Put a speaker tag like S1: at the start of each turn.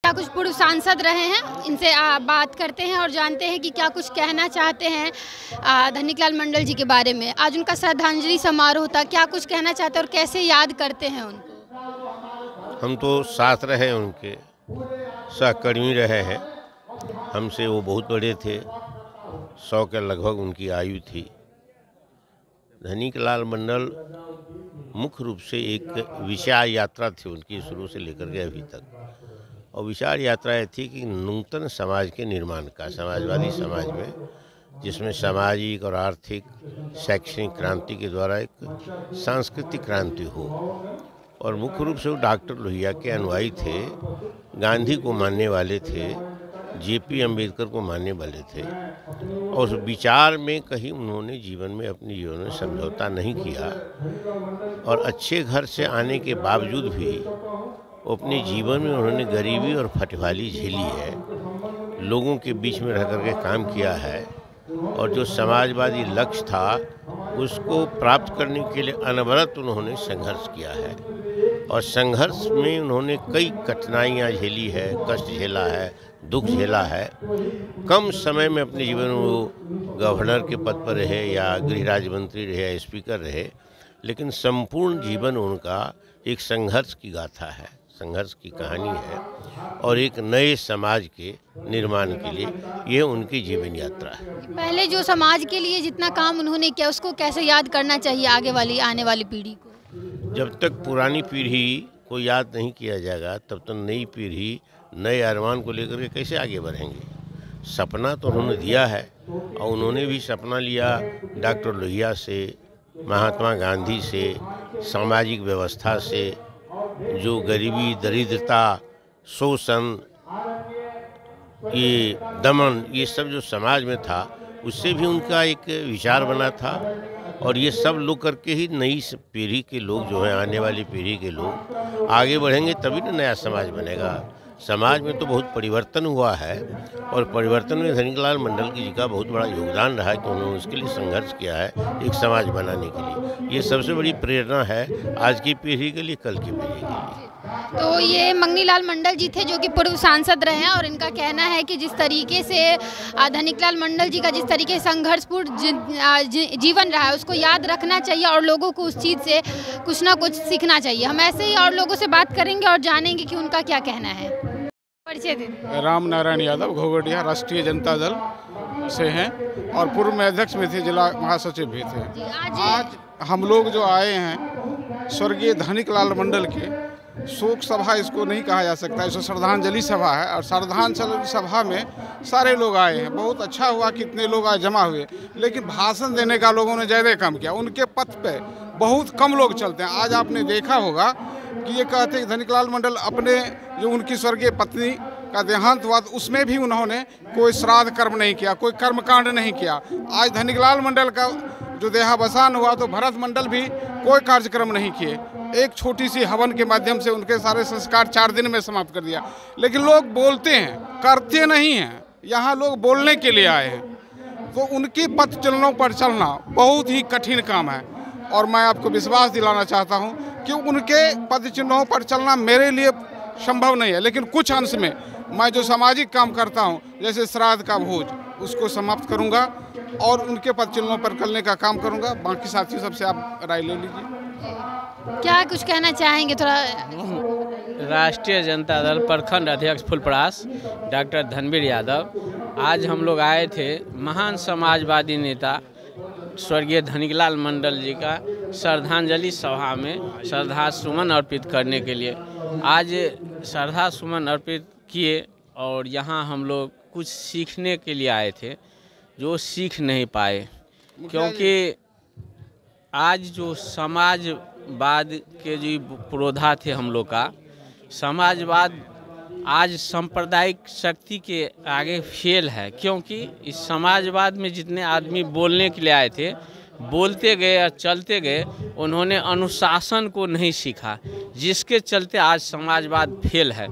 S1: क्या कुछ पूर्व सांसद रहे हैं, इनसे बात करते हैं और जानते हैं कि क्या कुछ कहना चाहते हैं धनिकलाल मंडल जी के बारे में। आज उनका श्रद्धांजलि समारोह था, क्या कुछ कहना चाहते हैं और कैसे याद करते हैं उनको?
S2: हम तो साथ रहे, उनके सहकर्मी रहे हैं। हमसे वो बहुत बड़े थे, 100 के लगभग उनकी आयु थी। धनिकलाल मंडल मुख्य रूप से एक विशाल यात्रा थी उनकी, शुरू से लेकर के अभी तक। और विशाल यात्रा ये थी कि नूतन समाज के निर्माण का, समाजवादी समाज में, जिसमें सामाजिक और आर्थिक शैक्षणिक क्रांति के द्वारा एक सांस्कृतिक क्रांति हो। और मुख्य रूप से वो डॉक्टर लोहिया के अनुयायी थे, गांधी को मानने वाले थे, जेपी अम्बेडकर को मानने वाले थे। और उस विचार में कहीं उन्होंने अपने जीवन में समझौता नहीं किया। और अच्छे घर से आने के बावजूद भी अपने जीवन में उन्होंने गरीबी और फटवाली झेली है, लोगों के बीच में रह कर के काम किया है। और जो समाजवादी लक्ष्य था उसको प्राप्त करने के लिए अनवरत उन्होंने संघर्ष किया है। और संघर्ष में उन्होंने कई कठिनाइयाँ झेली है, कष्ट झेला है, दुख झेला है। कम समय में अपने जीवन में वो गवर्नर के पद पर रहे या गृह राज्य मंत्री रहे या स्पीकर रहे, लेकिन संपूर्ण जीवन उनका एक संघर्ष की गाथा है, संघर्ष की कहानी है। और एक नए समाज के निर्माण के लिए ये उनकी जीवन यात्रा है।
S1: पहले जो समाज के लिए जितना काम उन्होंने किया उसको कैसे याद करना चाहिए आने वाली पीढ़ी को?
S2: जब तक पुरानी पीढ़ी को याद नहीं किया जाएगा तब तक नई पीढ़ी नए अरमान को लेकर के कैसे आगे बढ़ेंगे। सपना तो उन्होंने दिया है, और उन्होंने भी सपना लिया डॉक्टर लोहिया से, महात्मा गांधी से, सामाजिक व्यवस्था से। जो गरीबी, दरिद्रता, शोषण, ये दमन, ये सब जो समाज में था उससे भी उनका एक विचार बना था। और ये सब लोग करके ही नई पीढ़ी के लोग जो हैं, आने वाली पीढ़ी के लोग आगे बढ़ेंगे, तभी ना नया समाज बनेगा। समाज में तो बहुत परिवर्तन हुआ है, और परिवर्तन में धनिकलाल मंडल जी का बहुत बड़ा योगदान रहा है कि उन्होंने उसके लिए संघर्ष किया है एक समाज बनाने के लिए। ये सबसे बड़ी प्रेरणा है आज की पीढ़ी के लिए, कल की पीढ़ी के लिए।
S1: तो ये मंगनीलाल मंडल जी थे जो कि पूर्व सांसद रहे हैं, और इनका कहना है कि जिस तरीके से धनिकलाल मंडल जी का जिस तरीके से संघर्षपूर्ण जीवन रहा है उसको याद रखना चाहिए और लोगों को उस चीज़ से कुछ ना कुछ सीखना चाहिए। हम ऐसे ही और लोगों से बात करेंगे और जानेंगे कि उनका क्या कहना है। परिचय दें।
S3: राम नारायण यादव, घोघटिया, राष्ट्रीय जनता दल से हैं और पूर्व में अध्यक्ष में थे, जिला महासचिव भी थे। आज हम लोग जो आए हैं स्वर्गीय धनिकलाल मंडल के शोक सभा इसको नहीं कहा जा सकता, इसको श्रद्धांजलि सभा है। और श्रद्धांजलि सभा में सारे लोग आए हैं। बहुत अच्छा हुआ कि इतने लोग आज जमा हुए, लेकिन भाषण देने का लोगों ने ज़्यादा कम किया। उनके पथ पे बहुत कम लोग चलते हैं। आज आपने देखा होगा कि ये कहते हैं कि धनिकलाल मंडल अपने जो उनकी स्वर्गीय पत्नी का देहांत हुआ तो उसमें भी उन्होंने कोई श्राद्ध कर्म नहीं किया, कोई कर्मकांड नहीं किया। आज धनिकलाल मंडल का जो देहावसान हुआ तो भरत मंडल भी कोई कार्यक्रम नहीं किए। एक छोटी सी हवन के माध्यम से उनके सारे संस्कार 4 दिन में समाप्त कर दिया। लेकिन लोग बोलते हैं, करते नहीं हैं। यहाँ लोग बोलने के लिए आए हैं, तो उनकी पथ चलनों पर चलना बहुत ही कठिन काम है। और मैं आपको विश्वास दिलाना चाहता हूँ कि उनके पद चिन्हों पर चलना मेरे लिए संभव नहीं है, लेकिन कुछ अंश में मैं जो सामाजिक काम करता हूँ, जैसे श्राद्ध का भोज, उसको समाप्त करूँगा और उनके पद चिन्हों पर चलने का काम करूँगा। बाकी साथियों सबसे आप राय ले लीजिए।
S1: क्या कुछ कहना चाहेंगे थोड़ा?
S4: राष्ट्रीय जनता दल प्रखंड अध्यक्ष फुलपरास डॉक्टर धनवीर यादव। आज हम लोग आए थे महान समाजवादी नेता स्वर्गीय धनिकलाल मंडल जी का श्रद्धांजलि सभा में श्रद्धा सुमन अर्पित करने के लिए। आज श्रद्धा सुमन अर्पित किए और यहाँ हम लोग कुछ सीखने के लिए आए थे जो सीख नहीं पाए, क्योंकि आज जो समाजवाद के जो पुरोधा थे हम लोग का, समाजवाद आज सांप्रदायिक शक्ति के आगे फेल है। क्योंकि इस समाजवाद में जितने आदमी बोलने के लिए आए थे, बोलते गए और चलते गए, उन्होंने अनुशासन को नहीं सीखा, जिसके चलते आज समाजवाद फेल है।